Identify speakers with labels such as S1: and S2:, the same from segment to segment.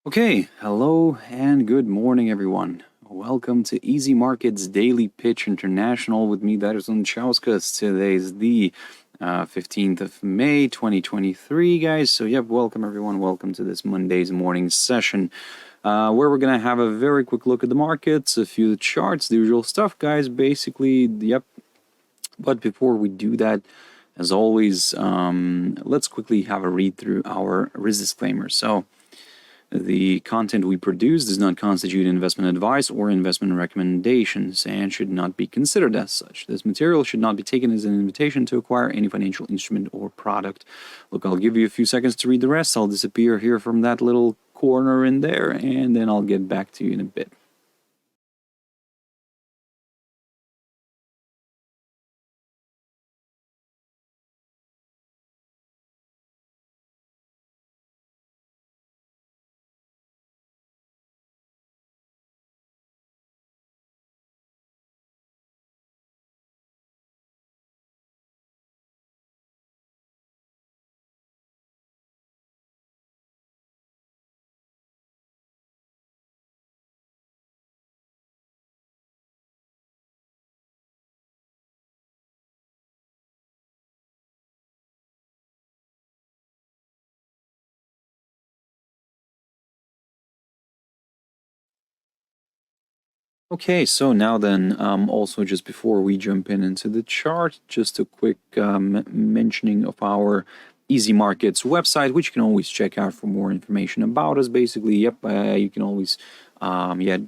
S1: Okay, hello and good morning, everyone. Welcome to Easy Markets Daily Pitch International with me, Darius. Today is the 15th of May, 2023, guys. So, welcome, everyone. Welcome to this Monday's morning session, where we're going to have a very quick look at the markets, a few charts, the usual stuff, guys. Basically, But before we do that, as always, let's quickly have a read through our risk disclaimer. So, the content we produce does not constitute investment advice or investment recommendations and should not be considered as such. This material should not be taken as an invitation to acquire any financial instrument or product. Look, I'll give you a few seconds to read the rest. I'll disappear here from that little corner in there, and then I'll get back to you in a bit. Okay, so now then, also just before we jump into the chart, just a quick mentioning of our Easy Markets website, which you can always check out for more information about us. Basically, you can always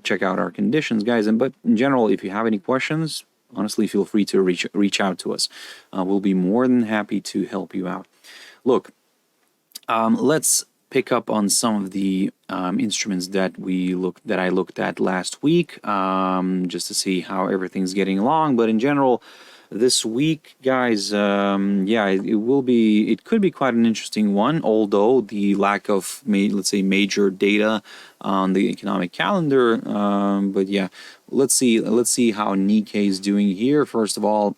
S1: check out our conditions, guys. But in general, if you have any questions, honestly, feel free to reach out to us. We'll be more than happy to help you out. Look, let's pick up on some of the instruments that I looked at last week, just to see how everything's getting along. But in general, this week, guys, it could be quite an interesting one. Although the lack of major data on the economic calendar, let's see how Nikkei is doing here. First of all,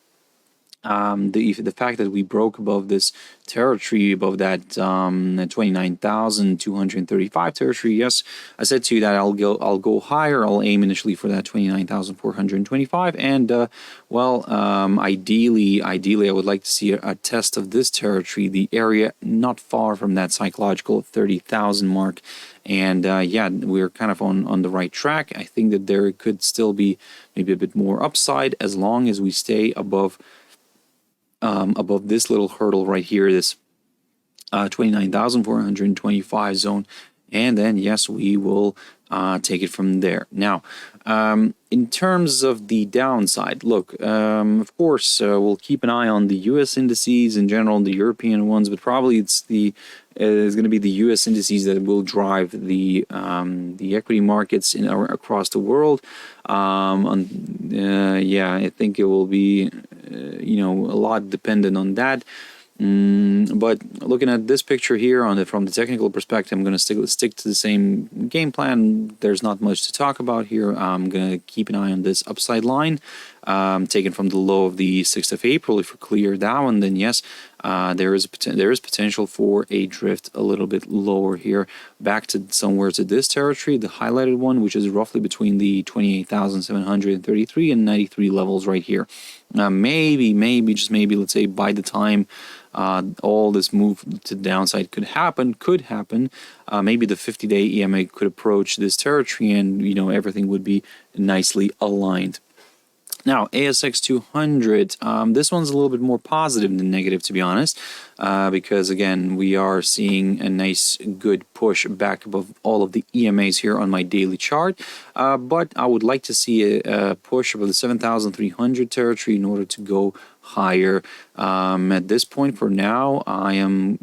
S1: the fact that we broke above this territory, above that 29,235 territory. Yes, I said to you that I'll go higher. I'll aim initially for that 29,425, and ideally, I would like to see a test of this territory, the area not far from that psychological 30,000 mark. And we're kind of on the right track. I think that there could still be maybe a bit more upside as long as we stay above this little hurdle right here, this 29,425 zone, and then yes, we will take it from there. Now, in terms of the downside, look, of course, we'll keep an eye on the U.S. indices in general, the European ones, but probably it's going to be the U.S. indices that will drive the equity markets across the world. I think it will be a lot dependent on that. But looking at this picture here from the technical perspective, I'm going to stick to the same game plan. There's not much to talk about here. I'm going to keep an eye on this upside line, taken from the low of the 6th of April. If we clear that one, then yes, there is potential for a drift a little bit lower here, back to somewhere to this territory, the highlighted one, which is roughly between the 28,733 and 93 levels right here. Maybe, let's say by the time all this move to the downside could happen, maybe the 50-day EMA could approach this territory, and everything would be nicely aligned. Now, ASX 200, this one's a little bit more positive than negative, to be honest, because, again, we are seeing a nice, good push back above all of the EMAs here on my daily chart, but I would like to see a push above the 7,300 territory in order to go higher. At this point, for now, I'm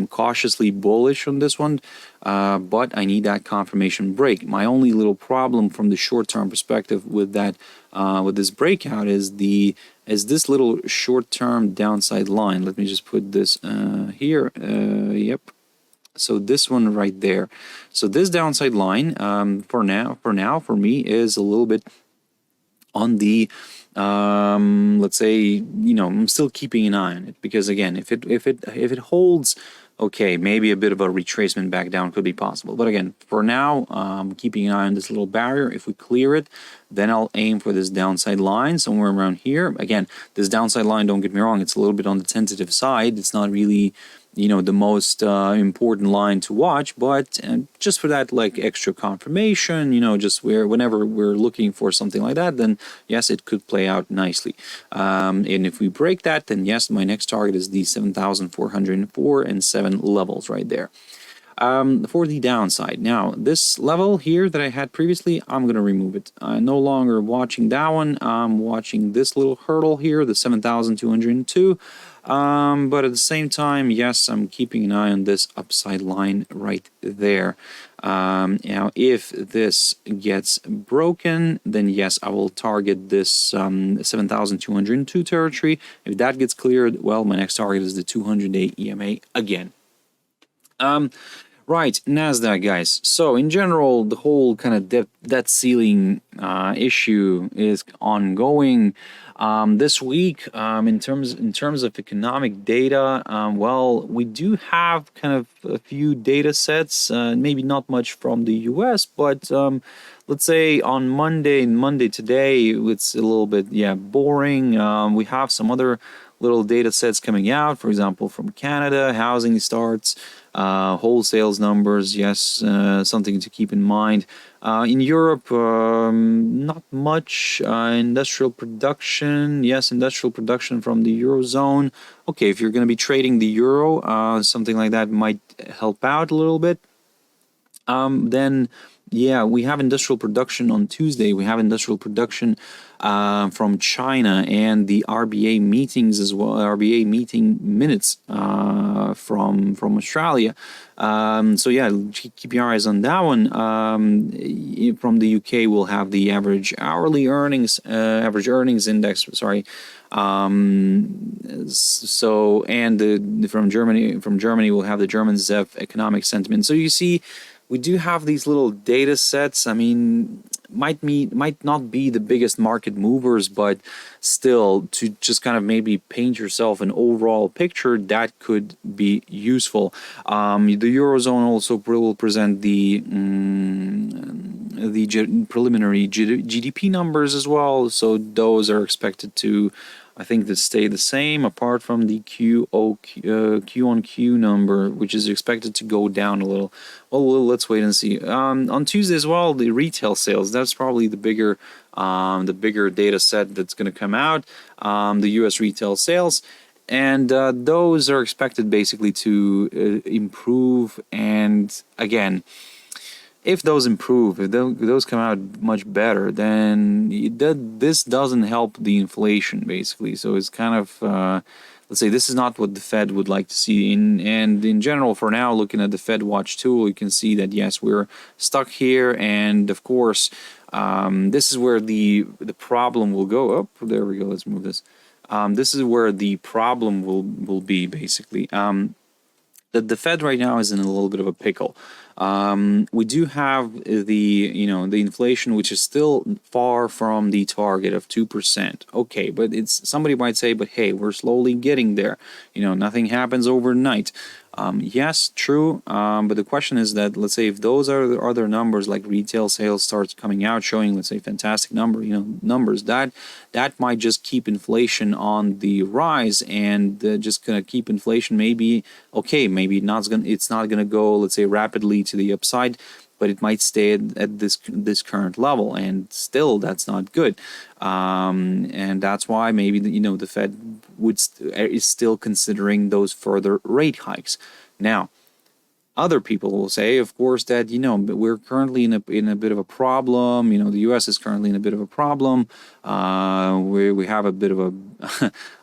S1: cautiously bullish on this one, but I need that confirmation break. My only little problem from the short-term perspective with that, with this breakout, is this little short-term downside line. Let me just put this here. So this one right there. So this downside line, for me, is a little bit on the let's say, I'm still keeping an eye on it, because again, if it holds okay, maybe a bit of a retracement back down could be possible. But again, for now, keeping an eye on this little barrier. If we clear it, then I'll aim for this downside line somewhere around here. Again, this downside line, don't get me wrong, it's a little bit on the tentative side. It's not really, you know, the most important line to watch, but just for that like extra confirmation, you know, just whenever we're looking for something like that, then yes, it could play out nicely. And if we break that, then yes, my next target is the 7,404 and 7 levels right there. For the downside, now this level here that I had previously, I'm going to remove it. I'm no longer watching that one. I'm watching this little hurdle here, the 7,202. But at the same time, yes, I'm keeping an eye on this upside line right there. Now, if this gets broken, then yes, I will target this 7,202 territory. If that gets cleared, well, my next target is the 200-day EMA again. Right, Nasdaq, guys. So in general, the whole kind of debt ceiling issue is ongoing. This week, in terms of economic data, well, we do have kind of a few data sets, maybe not much from the US, but let's say on Monday today, it's a little bit, boring. We have some other little data sets coming out, for example, from Canada, housing starts, wholesales numbers, yes, something to keep in mind. In Europe, not much. Industrial production, yes, industrial production from the Eurozone. Okay, if you're going to be trading the euro, something like that might help out a little bit. Then, yeah, we have industrial production on Tuesday. We have industrial production from China and the RBA meetings as well, RBA meeting minutes from Australia. So yeah, keep your eyes on that one. From the UK, we'll have the average hourly earnings, average earnings index. Sorry. So and from Germany, we'll have the German ZEV economic sentiment. So you see, we do have these little data sets. I mean, might not be the biggest market movers, but still, to just kind of maybe paint yourself an overall picture, that could be useful. The Eurozone also will present the preliminary GDP numbers as well. So those are expected to, I think, to stay the same, apart from the Q on Q number, which is expected to go down a little. Well, let's wait and see. On Tuesday as well, the retail sales, that's probably the bigger data set that's going to come out. The U.S. retail sales. And those are expected basically to improve. And again, if those improve, if those come out much better, then this doesn't help the inflation, basically. So it's kind of, let's say, this is not what the Fed would like to see. And in general, for now, looking at the Fed Watch tool, you can see that, yes, we're stuck here. And of course, this is where the problem will go. Oh, there we go. Let's move this. This is where the problem will be, basically. The Fed right now is in a little bit of a pickle. We do have the inflation, which is still far from the target of 2%. Okay, but somebody might say, but hey, we're slowly getting there. Nothing happens overnight. Yes, true. But the question is that, let's say, if those are the other numbers, like retail sales starts coming out showing, let's say, fantastic numbers, that might just keep inflation on the rise, and just gonna keep inflation. Maybe it's not gonna go, let's say, rapidly to the upside, but it might stay at this current level, and still that's not good. And that's why maybe the Fed is still considering those further rate hikes. Now, other people will say, of course, that we're currently in a bit of a problem. The U.S. is currently in a bit of a problem. We have a bit of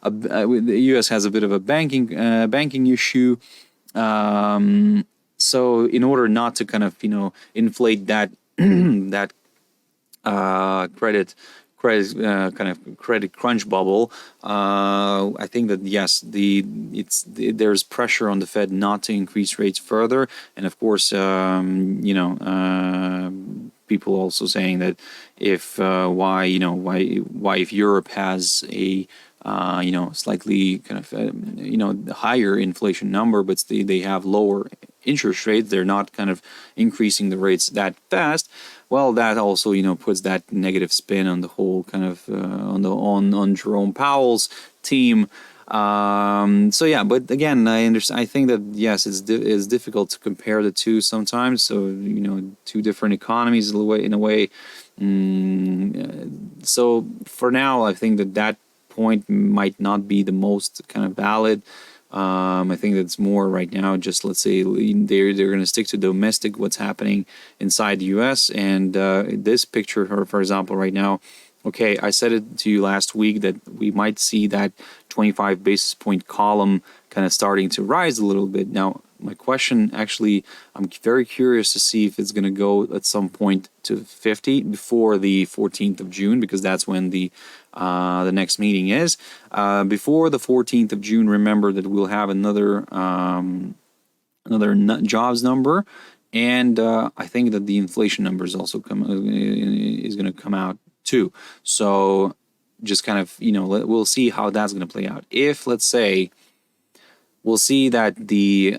S1: the U.S. has a bit of a banking issue. So in order not to kind of inflate that that credit crunch bubble, I think that yes, there's pressure on the Fed not to increase rates further, and of course, people also saying that if if Europe has a slightly kind of, higher inflation number, but they have lower interest rates. They're not kind of increasing the rates that fast. Well, that also, puts that negative spin on the whole kind of, on Jerome Powell's team. So yeah, but again, I understand. I think that yes, it's difficult to compare the two sometimes. So two different economies in a way. So for now, I think that point might not be the most kind of valid. I think that's more right now. Just let's say they're going to stick to domestic, what's happening inside the U.S. and this picture, for example, right now. Okay, I said it to you last week that we might see that 25 basis point column kind of starting to rise a little bit. Now, my question actually, I'm very curious to see if it's going to go at some point to 50 before the 14th of June, because that's when the next meeting is. Before the 14th of June, remember that we'll have another jobs number, and I think that the inflation number is also is going to come out too. So just kind of, we'll see how that's going to play out. If, let's say, we'll see that the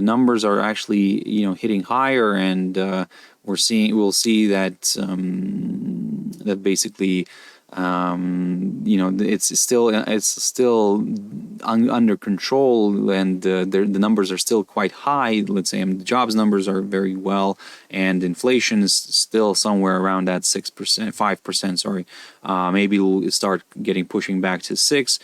S1: numbers are actually, hitting higher, and we'll see that that basically, it's still under control, and the numbers are still quite high. Let's say the jobs numbers are very well, and inflation is still somewhere around that 6%, 5%. Sorry, maybe we'll start pushing back to 6%.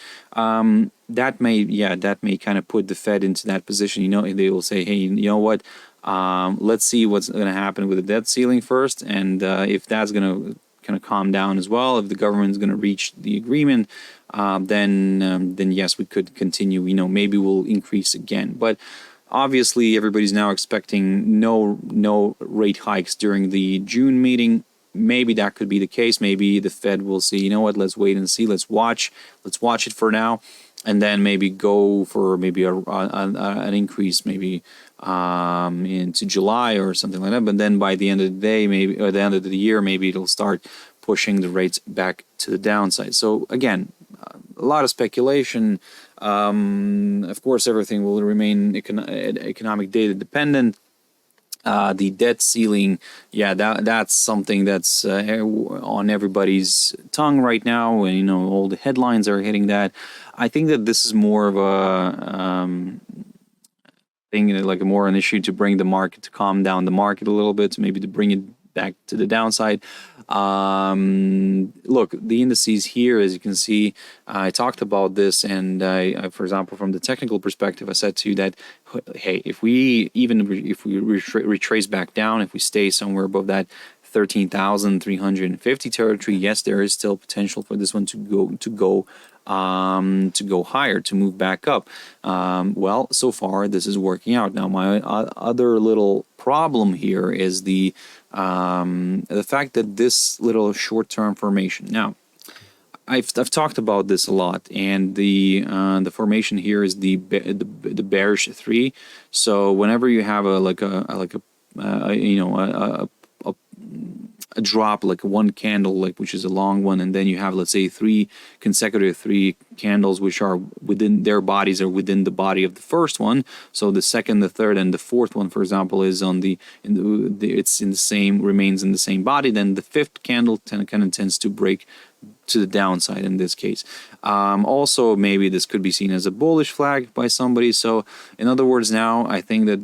S1: That may kind of put the Fed into that position. They will say, hey, you know what? Let's see what's going to happen with the debt ceiling first, and if that's going to kind of calm down as well, if the government is going to reach the agreement, then yes, we could continue. Maybe we'll increase again, but obviously everybody's now expecting no rate hikes during the June meeting. Maybe that could be the case. Maybe the Fed will say, you know what, let's wait and see. Let's watch it for now, and then maybe go for maybe an increase, maybe into July or something like that. But then by the end of the day, maybe, or the end of the year, maybe it'll start pushing the rates back to the downside. So again, a lot of speculation. Of course, everything will remain economic data dependent. The debt ceiling, that's something that's on everybody's tongue right now, and all the headlines are hitting that. I think that this is more of a thing, like more an issue to bring the market, to calm down the market a little bit, maybe to bring it back to the downside. Look, the indices here, as you can see, I talked about this, and I, for example, from the technical perspective, I said to you that, hey, if we retrace back down, if we stay somewhere above that 13,350 territory, yes, there is still potential for this one to go higher, to move back up. Well, so far this is working out. Now, my other little problem here is the fact that this little short-term formation. Now, I've talked about this a lot, and the formation here is the bearish 3. So whenever you have a drop, like one candle, which is a long one, and then you have, let's say, 3 consecutive 3 candles which are within their bodies, or within the body of the first one. So the second, the third, and the fourth one, for example, is remains in the same body. Then the fifth candle kind of tends to break to the downside in this case. Also, maybe this could be seen as a bullish flag by somebody. So in other words, now I think that,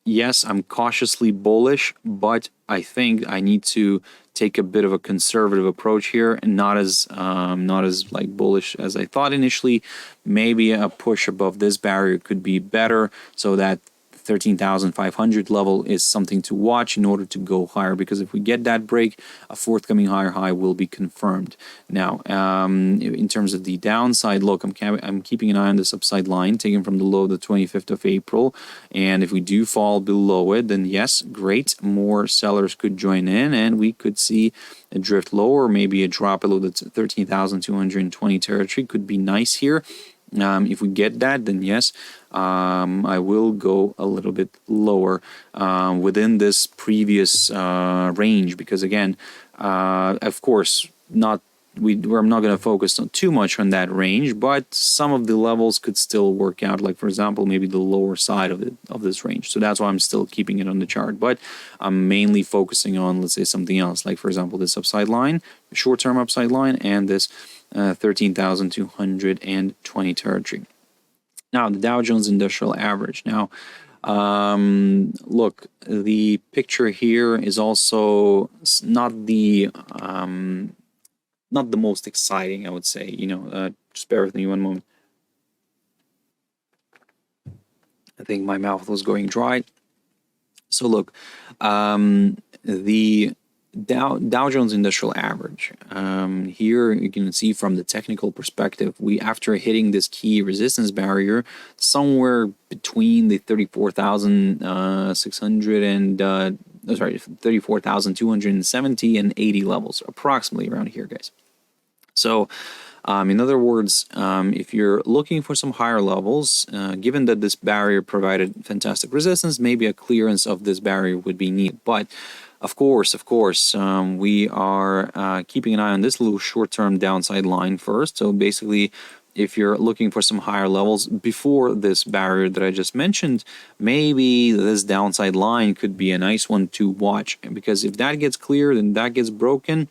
S1: yes, I'm cautiously bullish, but I think I need to take a bit of a conservative approach here, and not as like bullish as I thought initially. Maybe a push above this barrier could be better, so that 13,500 level is something to watch in order to go higher, because if we get that break, a forthcoming higher high will be confirmed. Now, in terms of the downside, look, I'm keeping an eye on this upside line taken from the low of the 25th of April, and if we do fall below it, then yes, great, more sellers could join in, and we could see a drift lower, maybe a drop below the 13,220 territory could be nice here. If we get that, then yes, I will go a little bit lower within this previous range, because again, of course, not I'm not going to focus on too much on that range, but some of the levels could still work out. Like for example, maybe the lower side of this range. So that's why I'm still keeping it on the chart. But I'm mainly focusing on, let's say, something else. Like for example, this upside line, short-term upside line, and this 13,220 territory. Now the Dow Jones Industrial Average. Now, look, the picture here is also not the most exciting, I would say. Just bear with me one moment. I think my mouth was going dry. So look, the Dow Jones Industrial Average. Here you can see from the technical perspective, after hitting this key resistance barrier somewhere between the 34,600 and 34,270 and 80 levels, approximately around here, guys. So, in other words, if you're looking for some higher levels, given that this barrier provided fantastic resistance, maybe a clearance of this barrier would be needed. But of course, we are keeping an eye on this little short-term downside line first. So basically, if you're looking for some higher levels before this barrier that I just mentioned, maybe this downside line could be a nice one to watch. Because if that gets cleared and that gets broken,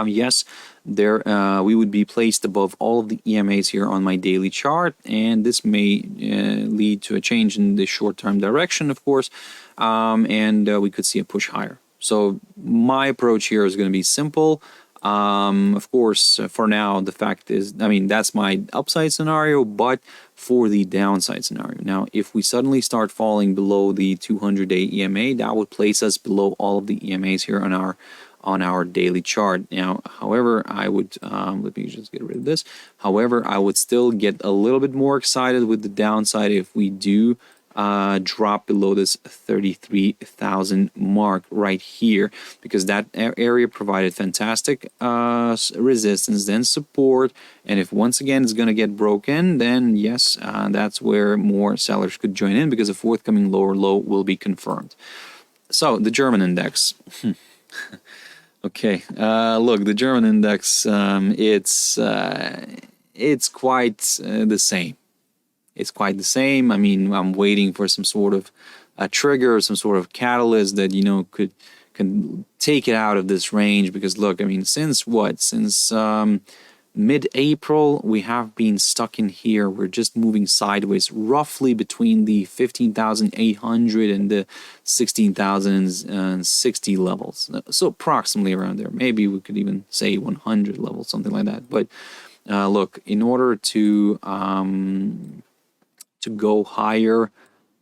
S1: yes, we would be placed above all of the EMAs here on my daily chart, and this may lead to a change in the short-term direction, of course, and we could see a push higher. So my approach here is going to be simple. Of course, for now, the fact is, that's my upside scenario, but for the downside scenario. Now, if we suddenly start falling below the 200-day EMA, that would place us below all of the EMAs here on our daily chart. Now, however, I would, let me just get rid of this. However, I would still get a little bit more excited with the downside if we do drop below this 33,000 mark right here, because that area provided fantastic resistance, then support, and if once again it's going to get broken, then yes, that's where more sellers could join in, because a forthcoming lower low will be confirmed. So the German index. Okay, look, the German index, it's quite the same. It's quite the same. I'm waiting for some sort of a trigger, some sort of catalyst that, can take it out of this range. Because look, since mid-April, we have been stuck in here. We're just moving sideways, roughly between the 15,800 and the 16,060 levels. So approximately around there. Maybe we could even say 100 levels, something like that. But look, in order to go higher,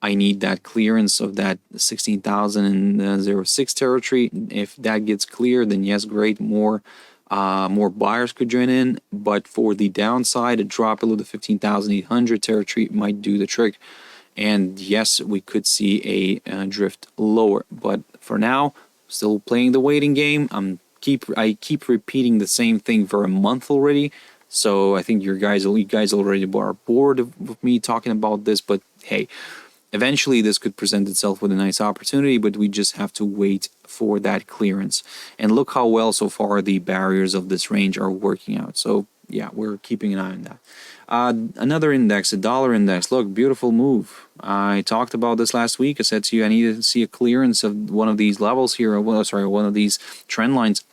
S1: I need that clearance of that 16,006 territory. If that gets clear, then yes, great, more buyers could join in. But for the downside, a drop below the 15,800 territory might do the trick. And yes, we could see a drift lower. But for now, still playing the waiting game. I keep repeating the same thing for a month already. So I think you guys already are bored of me talking about this. But hey, eventually this could present itself with a nice opportunity, but we just have to wait for that clearance. And look how well so far the barriers of this range are working out. So yeah, we're keeping an eye on that. Another index, the dollar index. Look, beautiful move. I talked about this last week. I said to you, I need to see a clearance of one of these levels here, one of these trend lines.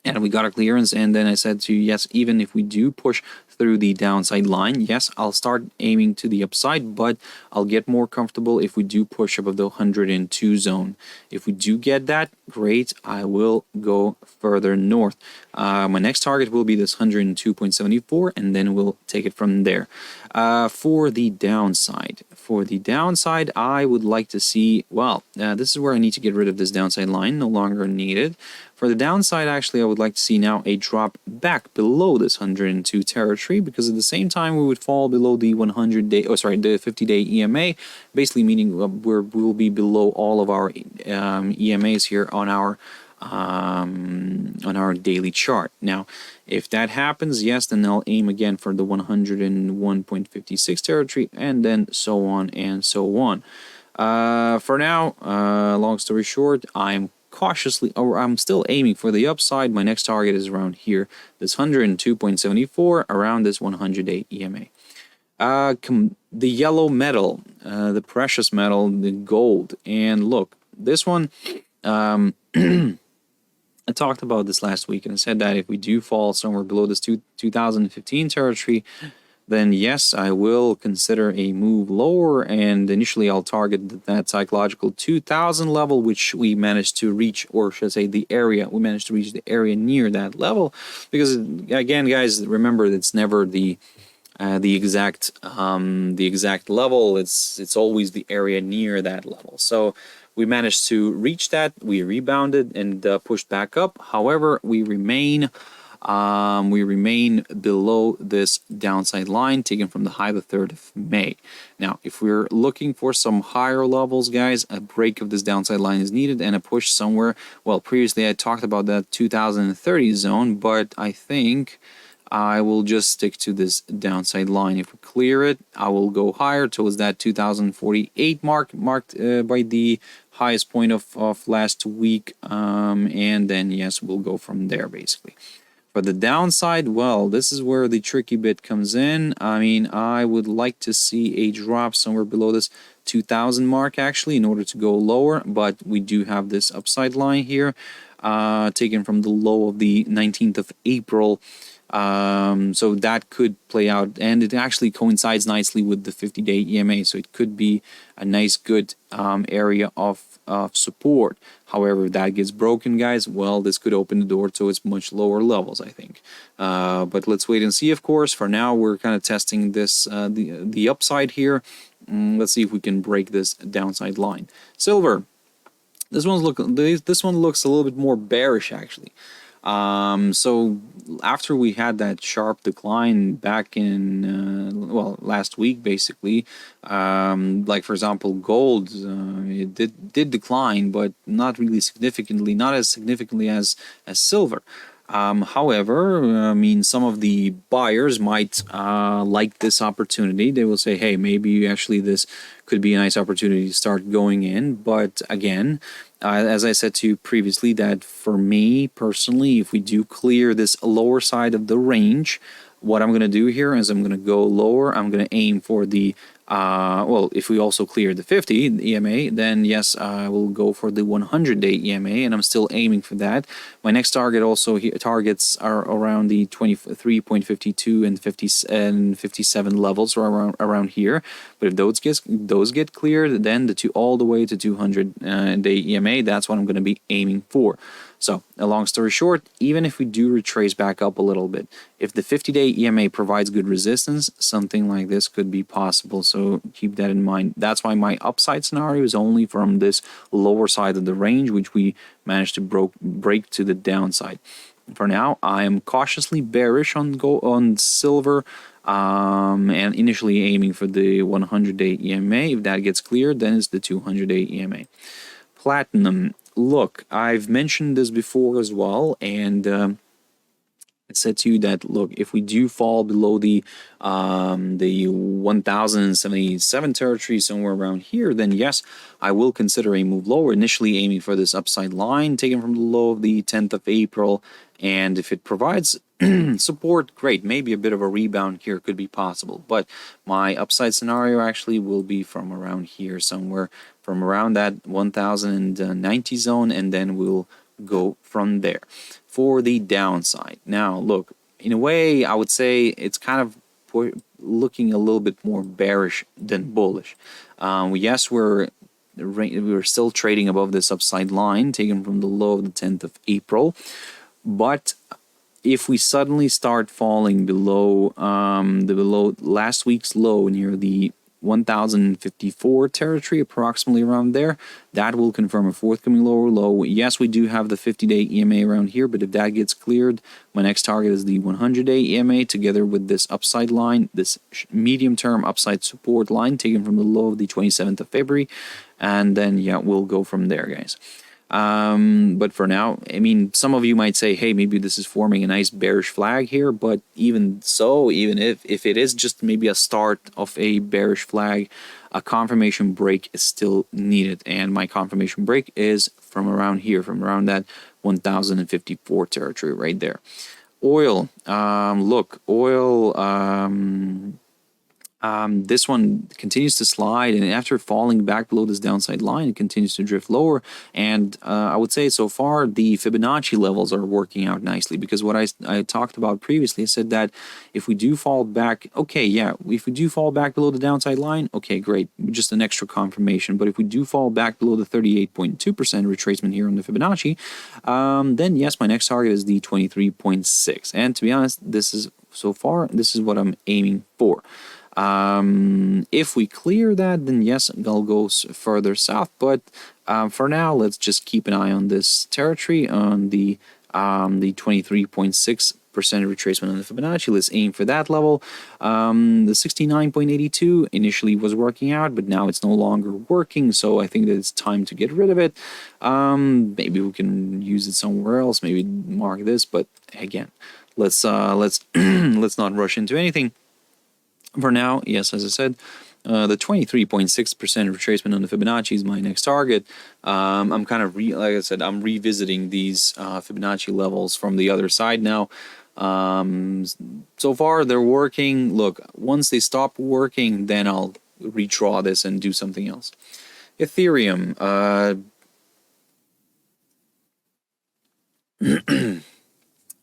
S1: And we got a clearance, and then I said to you, yes, even if we do push through the downside line, yes, I'll start aiming to the upside, but I'll get more comfortable if we do push above the 102 zone. If we do get that, great, I will go further north. My next target will be this 102.74, and then we'll take it from there. For the downside, I would like to see, this is where I need to get rid of this downside line, no longer needed. For the downside, actually, I would like to see now a drop back below this 102 territory, because at the same time we would fall below the 50-day EMA, basically meaning we'll be below all of our EMAs here on our daily chart. Now, if that happens, yes, then I'll aim again for the 101.56 territory, and then so on and so on. For now, long story short, I'm cautiously, or I'm still aiming for the upside. My next target is around here, this 102.74, around this 100-day EMA. The yellow metal, the precious metal, the gold. And look, this one, I talked about this last week, and I said that if we do fall somewhere below this 2015 territory, then yes, I will consider a move lower, and initially I'll target that psychological 2000 level, which we managed to reach, or should I say the area, we managed to reach the area near that level, because again, guys, remember, it's never the exact level. It's always the area near that level. So we managed to reach that. We rebounded and pushed back up. However, we remain below this downside line taken from the high the 3rd of May. Now, if we're looking for some higher levels, guys, a break of this downside line is needed and a push somewhere. Well, previously I talked about that 2030 zone, but I think I will just stick to this downside line. If we clear it, I will go higher towards that 2048 marked by the highest point of last week, and then yes, we'll go from there basically. For the downside, well, this is where the tricky bit comes in. I mean, I would like to see a drop somewhere below this 2000 mark actually in order to go lower, but we do have this upside line here, taken from the low of the 19th of April. So that could play out, and it actually coincides nicely with the 50-day EMA, so it could be a nice good area of support. However, if that gets broken, guys, well, this could open the door to its much lower levels, I think. But let's wait and see, of course. For now, we're kind of testing this the upside here. Let's see if we can break this downside line. Silver. This one looks a little bit more bearish, actually. So after we had that sharp decline back in last week, basically, like for example gold, it did decline, but not really significantly, not as significantly as silver. However, I mean, some of the buyers might like this opportunity. They will say, hey, maybe actually this could be a nice opportunity to start going in. But again, as I said to you previously, that for me personally, if we do clear this lower side of the range, what I'm going to do here is I'm going to go lower. I'm going to aim for the if we also clear the 50 the EMA, then yes, I will go for the 100-day EMA, and I'm still aiming for that. My next target also here, targets are around the 23.52 and 57 levels, or around here. But if those get cleared, then all the way to 200-day EMA, that's what I'm going to be aiming for. So, a long story short, even if we do retrace back up a little bit, if the 50-day EMA provides good resistance, something like this could be possible. So, keep that in mind. That's why my upside scenario is only from this lower side of the range, which we managed to break to the downside. For now, I am cautiously bearish on silver, and initially aiming for the 100-day EMA. If that gets cleared, then it's the 200-day EMA. Platinum. Look, I've mentioned this before as well, and I said to you that, look, if we do fall below the 1077 territory, somewhere around here, then yes, I will consider a move lower, initially aiming for this upside line taken from the low of the 10th of April, and if it provides support, great, maybe a bit of a rebound here could be possible, but my upside scenario actually will be from around here, somewhere from around that 1090 zone, and then we'll go from there. For the downside, now look, in a way I would say it's kind of looking a little bit more bearish than bullish. Yes, we're still trading above this upside line taken from the low of the 10th of April, but if we suddenly start falling below below last week's low near the 1054 territory, approximately around there, that will confirm a forthcoming lower low. Yes, we do have the 50-day EMA around here, but if that gets cleared, my next target is the 100-day EMA together with this upside line, this medium-term upside support line taken from the low of the 27th of February, and then yeah, we'll go from there, guys. But for now, I mean, some of you might say, hey, maybe this is forming a nice bearish flag here, but even so, even if it is just maybe a start of a bearish flag, a confirmation break is still needed, and my confirmation break is from around here, from around that 1054 territory right there. Oil, look, oil, this one continues to slide, and after falling back below this downside line, it continues to drift lower. And I would say so far the Fibonacci levels are working out nicely, because what I talked about previously, I said that if we do fall back, okay, yeah, if we do fall back below the downside line, okay, great, just an extra confirmation. But if we do fall back below the 38.2% retracement here on the Fibonacci, then yes, my next target is the 23.6. And to be honest, this is so far, this is what I'm aiming for. If we clear that, then yes, I'll go further south. But for now, let's just keep an eye on this territory, on the 23.6% retracement on the Fibonacci. Let's aim for that level. The 69.82 initially was working out, but now it's no longer working. So I think that it's time to get rid of it. Maybe we can use it somewhere else. Maybe mark this. But again, let's let's not rush into anything. For now, yes, as I said, the 23.6% retracement on the Fibonacci is my next target. I'm kind of, like I said, I'm revisiting these Fibonacci levels from the other side now. So far, they're working. Look, once they stop working, then I'll redraw this and do something else. Ethereum.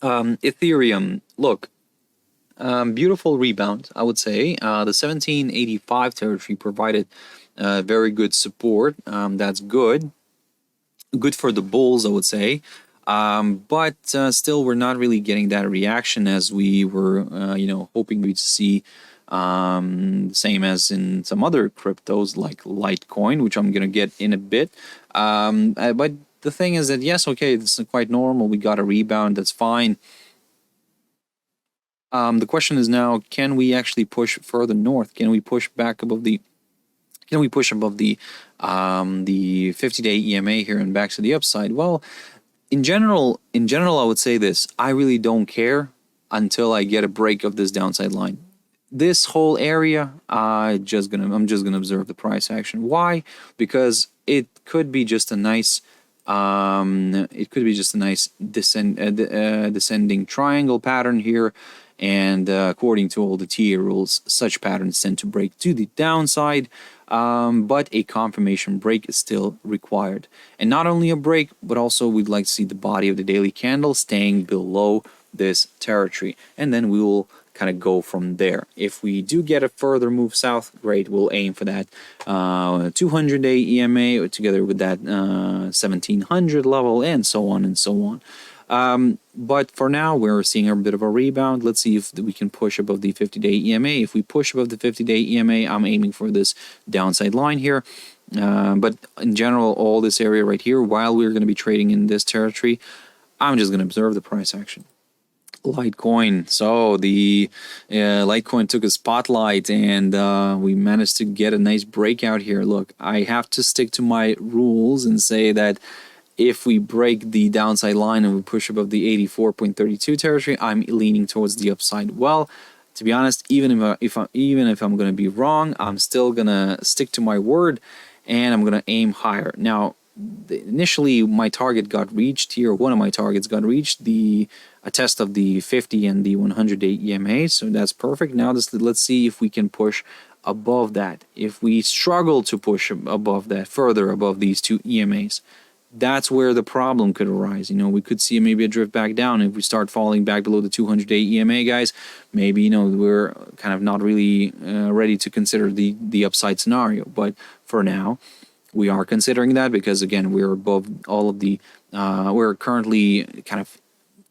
S1: Ethereum, look. Beautiful rebound, I would say. The 1785 territory provided very good support. That's good. Good for the bulls, I would say. But still, we're not really getting that reaction as we were, hoping to see. Same as in some other cryptos like Litecoin, which I'm going to get in a bit. But the thing is that, yes, okay, this is quite normal. We got a rebound. That's fine. The question is now, can we actually push further north? Can we push back above the 50-day EMA here and back to the upside? Well, in general, I would say this: I really don't care until I get a break of this downside line. This whole area, I'm just gonna observe the price action. Why? Because it could be just a nice descending triangle pattern here. And according to all the TA rules, such patterns tend to break to the downside, but a confirmation break is still required. And not only a break, but also we'd like to see the body of the daily candle staying below this territory. And then we will kind of go from there. If we do get a further move south, great, we'll aim for that 200-day EMA together with that 1700 level, and so on and so on. But for now, we're seeing a bit of a rebound. Let's see if we can push above the 50-day EMA. If we push above the 50-day EMA, I'm aiming for this downside line here. But in general, all this area right here, while we're going to be trading in this territory, I'm just going to observe the price action. Litecoin. So the Litecoin took a spotlight, and we managed to get a nice breakout here. Look, I have to stick to my rules and say that if we break the downside line and we push above the 84.32 territory, I'm leaning towards the upside. Well, to be honest, even if I'm going to be wrong, I'm still going to stick to my word, and I'm going to aim higher. Now, initially, my target got reached here. One of my targets got reached, a test of the 50 and the 100-day EMA. So that's perfect. Now, let's see if we can push above that. If we struggle to push above that, further above these two EMAs, that's where the problem could arise. We could see maybe a drift back down. If we start falling back below the 200-day EMA, guys, maybe, we're kind of not really ready to consider the upside scenario. But for now, we are considering that, because, again, we're above all of the, we're currently kind of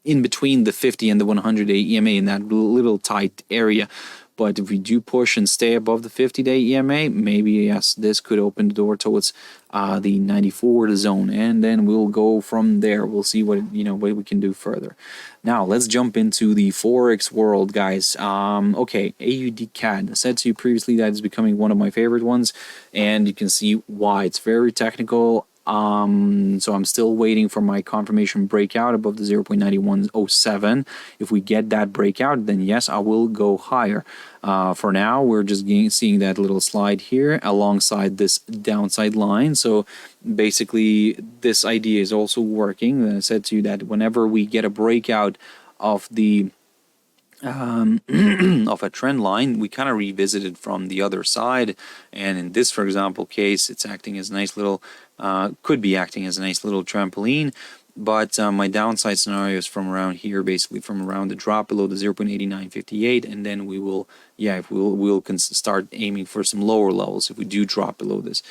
S1: in between the 50 and the 100-day EMA in that little tight area. But if we do push and stay above the 50-day EMA, maybe, yes, this could open the door towards the 94 zone, and then we'll go from there. We'll see what we can do further. Now, let's jump into the Forex world, guys. Okay, AUDCAD. I said to you previously that it's becoming one of my favorite ones, and you can see why. It's very technical. So I'm still waiting for my confirmation breakout above the 0.9107. If we get that breakout, then yes, I will go higher. For now, we're just seeing that little slide here alongside this downside line. So basically, this idea is also working. I said to you that whenever we get a breakout of the of a trend line, we kind of revisit it from the other side. And in this, for example, case, it's acting as a nice little, could be acting as a nice little trampoline. But my downside scenario is from around here, basically from around the drop below the 0.8958, and then we will, yeah, we'll start aiming for some lower levels if we do drop below this.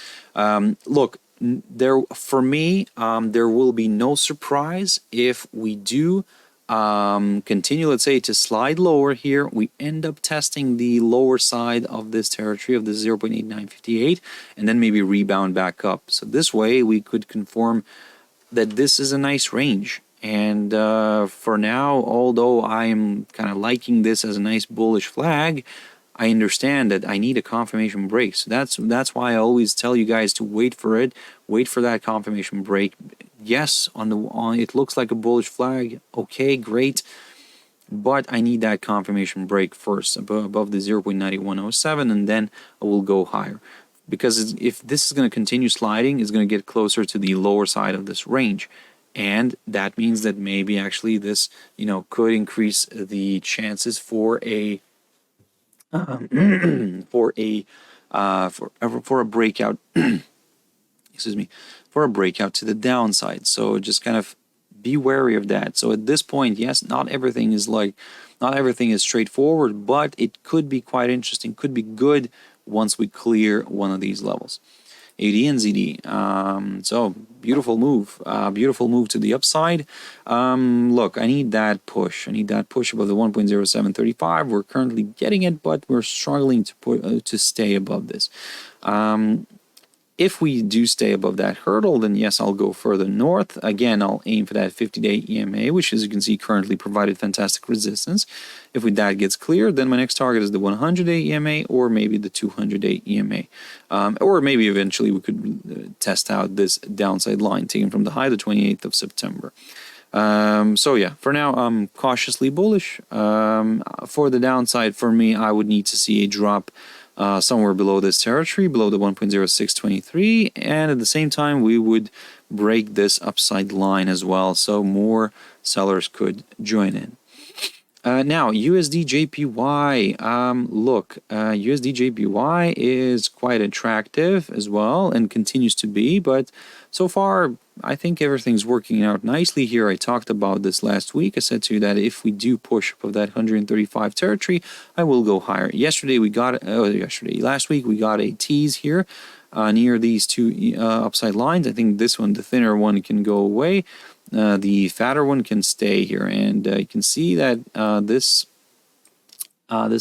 S1: Look, there for me, there will be no surprise if we do continue, let's say, to slide lower here. We end up testing the lower side of this territory of the 0.8958 and then maybe rebound back up. So this way we could confirm that this is a nice range. And for now, although I am kind of liking this as a nice bullish flag, I understand that I need a confirmation break. So that's why I always tell you guys to wait for it, wait for that confirmation break. Yes, on it looks like a bullish flag. Okay, great. But I need that confirmation break first above the 0.9107, and then I will go higher. Because if this is going to continue sliding, it's going to get closer to the lower side of this range. And that means that maybe actually this, could increase the chances for a for a breakout excuse me, for a breakout to the downside. So just kind of be wary of that. So at this point, yes, not everything is straightforward, but it could be quite interesting, could be good once we clear one of these levels. AUDNZD, so beautiful move to the upside. Look, I need that push above the 1.0735. We're currently getting it, but we're struggling to stay above this. If we do stay above that hurdle, then yes, I'll go further north. Again, I'll aim for that 50-day EMA, which, as you can see, currently provided fantastic resistance. If that gets cleared, then my next target is the 100-day EMA or maybe the 200-day EMA. Or maybe eventually we could test out this downside line taken from the high, the 28th of September. So yeah, for now, I'm cautiously bullish. For the downside, for me, I would need to see a drop somewhere below this territory, below the 1.0623, and at the same time we would break this upside line as well, so more sellers could join in. Now, USDJPY, look, USDJPY is quite attractive as well and continues to be, but so far I think everything's working out nicely here. I talked about this last week. I said to you that if we do push above that 135 territory, I will go higher. Last week we got a tease here near these two upside lines. I think this one, the thinner one, can go away. The fatter one can stay here, and you can see that this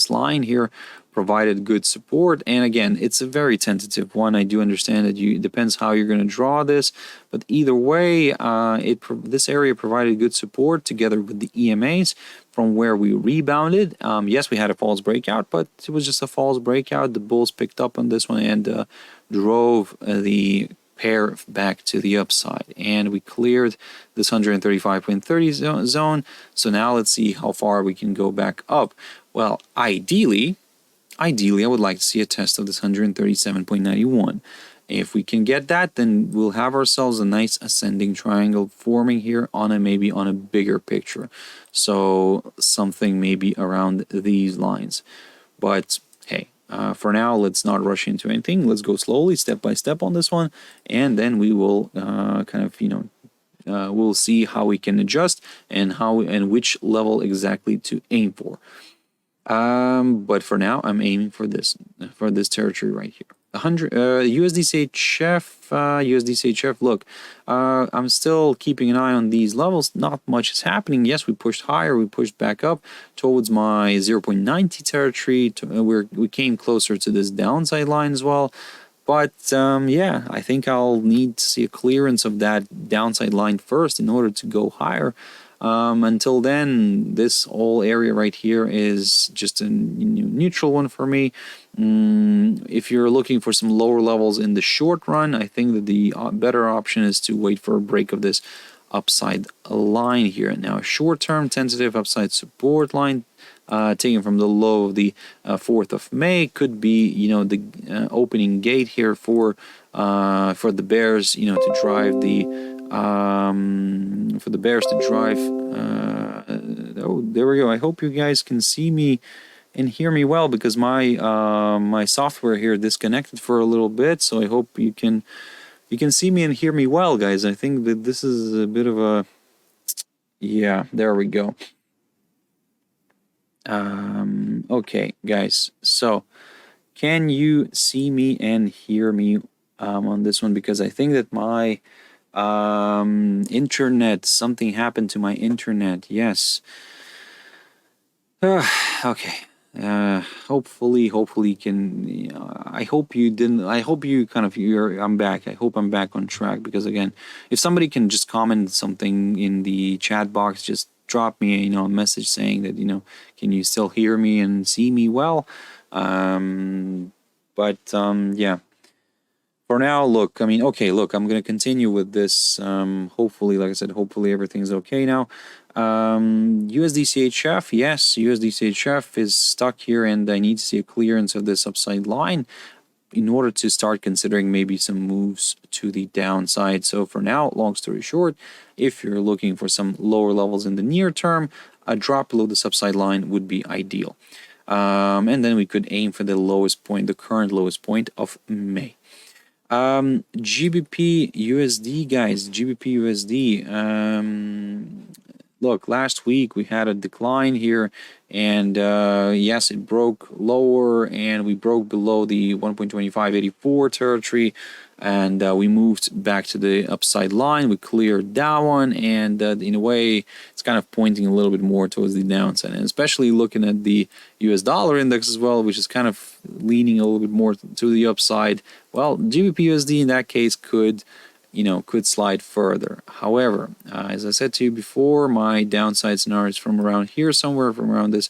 S1: line here provided good support. And again, it's a very tentative one. I do understand that it depends how you're going to draw this, but either way, this area provided good support together with the EMAs from where we rebounded. Yes, we had a false breakout, but it was just a false breakout. The bulls picked up on this one and drove the pair back to the upside, and we cleared this 135.30 zone. So now let's see how far we can go back up. Well, ideally I would like to see a test of this 137.91. If we can get that, then we'll have ourselves a nice ascending triangle forming here maybe on a bigger picture. So something maybe around these lines. But hey, for now, let's not rush into anything. Let's go slowly, step by step on this one, and then we will we'll see how we can adjust and which level exactly to aim for. But for now, I'm aiming for this territory right here. 100 USDCHF. Look, I'm still keeping an eye on these levels. Not much is happening. Yes, we pushed higher. We pushed back up towards my 0.90 territory. We came closer to this downside line as well. But yeah, I think I'll need to see a clearance of that downside line first in order to go higher. Until then, this whole area right here is just a neutral one for me. If you're looking for some lower levels in the short run, I think that the better option is to wait for a break of this upside line here. Now, short-term tentative upside support line taken from the low of the 4th of May could be, the opening gate here for the bears, to drive the oh, there we go. I hope you guys can see me and hear me well, because my my software here disconnected for a little bit, so I hope you can see me and hear me well, guys. I think that this is a bit of a, yeah, there we go. Okay, guys, so can you see me and hear me on this one? Because I think that my internet, something happened to my internet. Yes. Okay. Hopefully can, I hope you didn't, I hope you kind of, I'm back. I hope I'm back on track, because again, if somebody can just comment something in the chat box, just drop me, a message saying that, can you still hear me and see me well? Yeah. For now, look, I mean, okay, look, I'm going to continue with this. Hopefully, like I said, hopefully everything's okay now. USDCHF, yes, USDCHF is stuck here, and I need to see a clearance of this upside line in order to start considering maybe some moves to the downside. So for now, long story short, if you're looking for some lower levels in the near term, a drop below this upside line would be ideal. And then we could aim for the lowest point, the current lowest point of May. GBPUSD, guys, GBPUSD. Look, last week we had a decline here, and yes, it broke lower, and we broke below the 1.2584 territory, and we moved back to the upside line. We cleared that one, and in a way, it's kind of pointing a little bit more towards the downside, and especially looking at the US dollar index as well, which is kind of leaning a little bit more to the upside. Well, GBPUSD in that case could slide further. However, as I said to you before, my downside scenario is from around here, somewhere from around this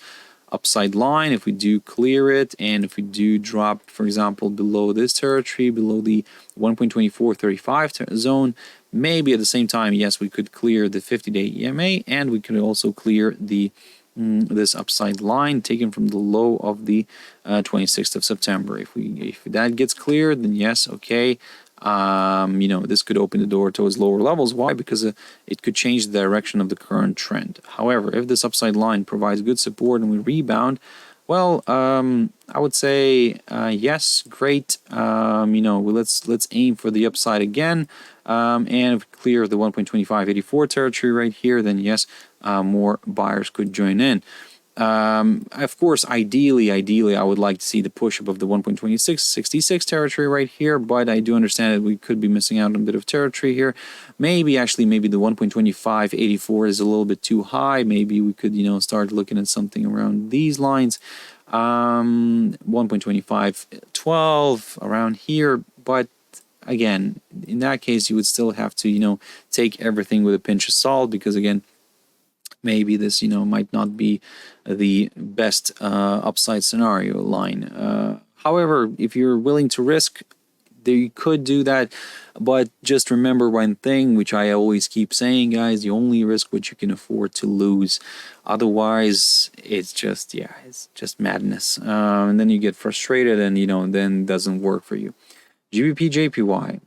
S1: upside line. If we do clear it, and if we do drop, for example, below this territory, below the 1.2435 zone, maybe at the same time, yes, we could clear the 50-day EMA, and we could also clear the this upside line taken from the low of the 26th of September. If that gets cleared, then yes, okay. This could open the door towards lower levels. Why? Because it could change the direction of the current trend. However, if this upside line provides good support and we rebound, well, I would say yes, great. Let's aim for the upside again. And if we clear the 1.2584 territory right here, then yes, more buyers could join in. Of course, ideally, I would like to see the push above the 1.2666 territory right here, but I do understand that we could be missing out on a bit of territory here. Maybe the 1.2584 is a little bit too high. Maybe we could, start looking at something around these lines, 1.2512 around here. But again, in that case, you would still have to, take everything with a pinch of salt, because again, maybe this, might not be the best upside scenario line. However, if you're willing to risk, you could do that. But just remember one thing, which I always keep saying, guys, you only risk what you can afford to lose. Otherwise, it's just madness. And then you get frustrated, and, then it doesn't work for you. GBPJPY.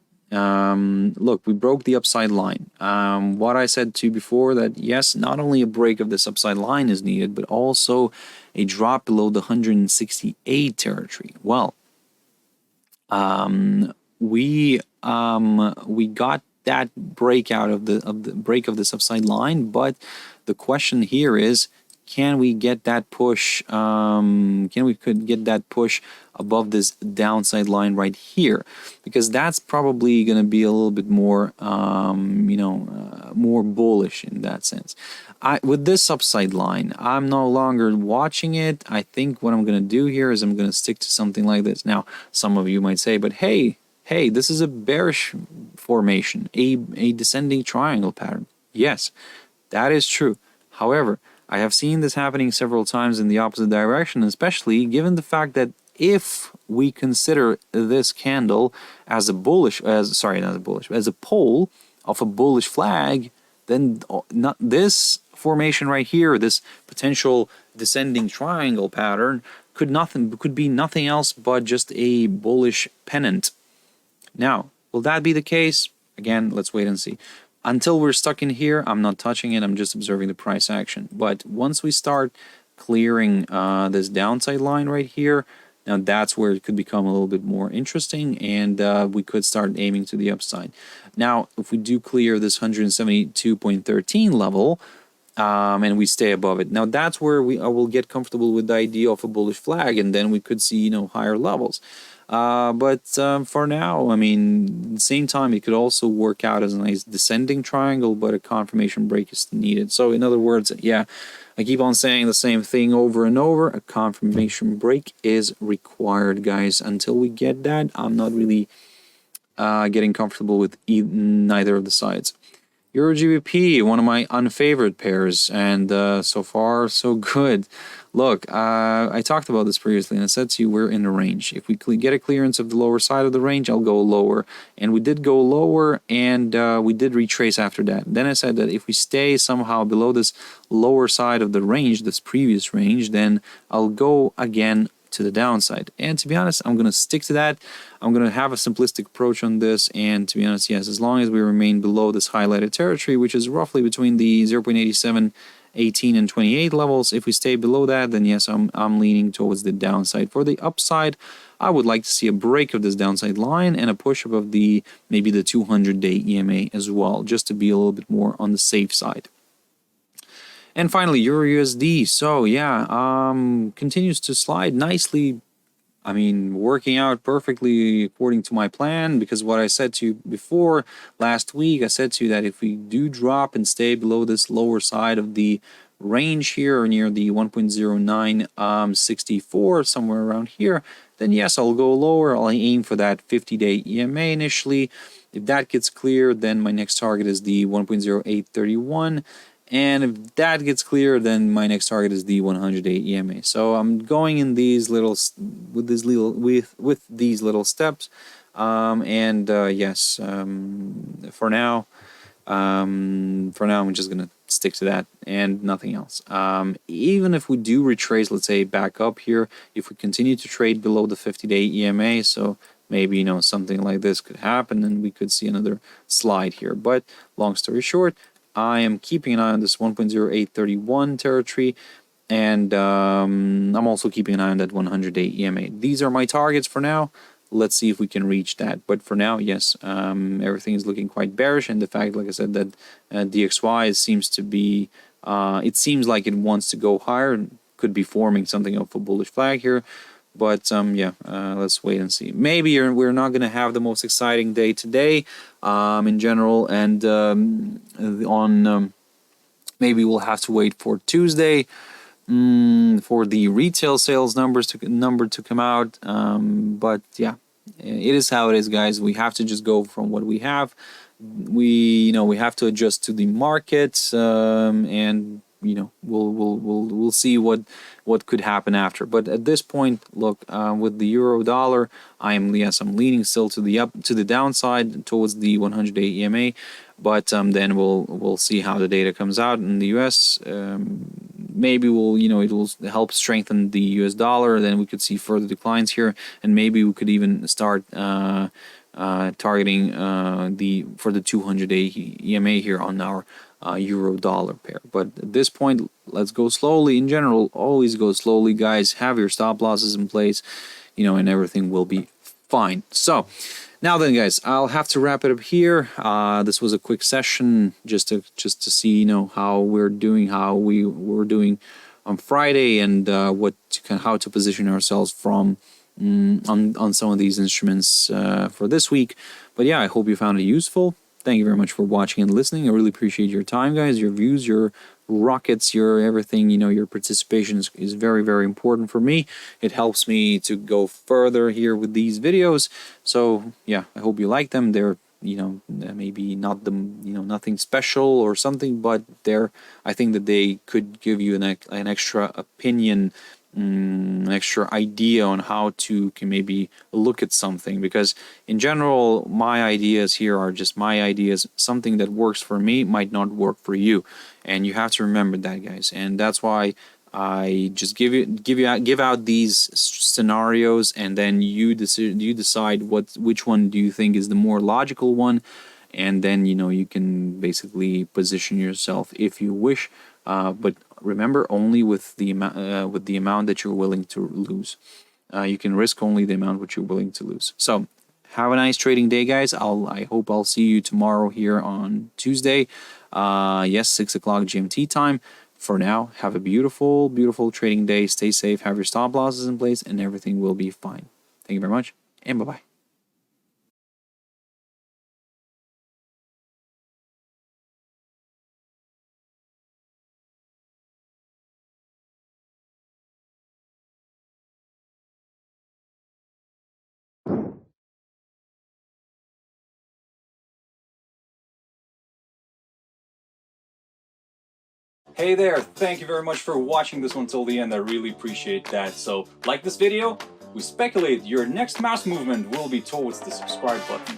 S1: Look, we broke the upside line. What I said to you before, that yes, not only a break of this upside line is needed, but also a drop below the 168 territory. Well, we got that breakout of the break of this upside line, but the question here is, can we get that push? Could get that push above this downside line right here? Because that's probably going to be a little bit more, more bullish in that sense. With this upside line, I'm no longer watching it. I think what I'm going to do here is I'm going to stick to something like this. Now, some of you might say, but hey, this is a bearish formation, a descending triangle pattern. Yes. That is true. However, I have seen this happening several times in the opposite direction, especially given the fact that if we consider this candle as a bullish, as a pole of a bullish flag, then not this formation right here, this potential descending triangle pattern could be nothing else but just a bullish pennant. Now, will that be the case? Again, let's wait and see. Until we're stuck in here, I'm not touching it. I'm just observing the price action. But once we start clearing this downside line right here, now that's where it could become a little bit more interesting, and we could start aiming to the upside. Now, if we do clear this 172.13 level, and we stay above it, now that's where I will get comfortable with the idea of a bullish flag, and then we could see higher levels. But for now, I mean, at the same time, it could also work out as a nice descending triangle, but a confirmation break is needed. So in other words, yeah, I keep on saying the same thing over and over. A confirmation break is required, guys. Until we get that, I'm not really getting comfortable with neither of the sides. EURGBP, one of my unfavored pairs, and so far so good. Look, I talked about this previously, and I said to you we're in the range. If we get a clearance of the lower side of the range, I'll go lower. And we did go lower, and we did retrace after that. Then I said that if we stay somehow below this lower side of the range, this previous range, then I'll go again to the downside. And to be honest, I'm going to stick to that. I'm going to have a simplistic approach on this, and to be honest, yes, as long as we remain below this highlighted territory, which is roughly between the 0.87, 18 and 28 levels, if we stay below that, then yes, I'm leaning towards the downside. For the upside, I would like to see a break of this downside line and a push above maybe the 200-day EMA as well, just to be a little bit more on the safe side. And finally, EURUSD. So yeah, continues to slide nicely. I mean, working out perfectly according to my plan, because what I said to you before last week, I said to you that if we do drop and stay below this lower side of the range here, or near the 1.0964, somewhere around here, then yes, I'll go lower. I'll aim for that 50-day EMA initially. If that gets cleared, then my next target is the 1.0831. And if that gets clear, then my next target is the 100-day EMA. So I'm going in these little with these little steps, yes, for now I'm just gonna stick to that and nothing else. Even if we do retrace, let's say back up here, if we continue to trade below the 50-day EMA, so maybe something like this could happen, and we could see another slide here. But long story short, I am keeping an eye on this 1.0831 territory, and I'm also keeping an eye on that 100-day EMA. These are my targets for now. Let's see if we can reach that. But for now, yes, everything is looking quite bearish, and the fact, like I said, that DXY seems to be, it seems like it wants to go higher, could be forming something of a bullish flag here. But yeah, let's wait and see. Maybe we're not going to have the most exciting day today in general, and maybe we'll have to wait for Tuesday for the retail sales number to come out. But yeah, it is how it is, guys. We have to just go from what we have. We have to adjust to the market, and we'll see what could happen after. But at this point, look, with the euro dollar, I'm leaning still to the downside towards the 100-day EMA. But then we'll see how the data comes out in the US. Maybe it will help strengthen the US dollar. Then we could see further declines here, and maybe we could even start targeting for the 200-day EMA here on our euro dollar pair. But at this point, let's go slowly. In general, always go slowly, guys. Have your stop losses in place, and everything will be fine. So now then, guys, I'll have to wrap it up here. This was a quick session just to see how we're doing, how we were doing on Friday, and how to position ourselves from on some of these instruments for this week. But yeah, I hope you found it useful. Thank you very much for watching and listening. I really appreciate your time, guys, your views, your rockets, your everything. Your participation is very, very important for me. It helps me to go further here with these videos. So yeah, I hope you like them. They're maybe not nothing special or something, but I think that they could give you an extra opinion, an extra idea on how to can maybe look at something, because in general my ideas here are just my ideas. Something that works for me might not work for you, and you have to remember that, guys. And that's why I just give out these scenarios, and then you decide which one do you think is the more logical one, and then you can basically position yourself if you wish, but remember, only with the amount that you're willing to lose. You can risk only the amount which you're willing to lose. So have a nice trading day, guys. I hope I'll see you tomorrow here on Tuesday. Yes, 6 o'clock GMT time. For now, have a beautiful, beautiful trading day. Stay safe, have your stop losses in place, and everything will be fine. Thank you very much, and bye-bye. Hey there, thank you very much for watching this one till the end. I really appreciate that. So, like this video, we speculate your next mouse movement will be towards the subscribe button.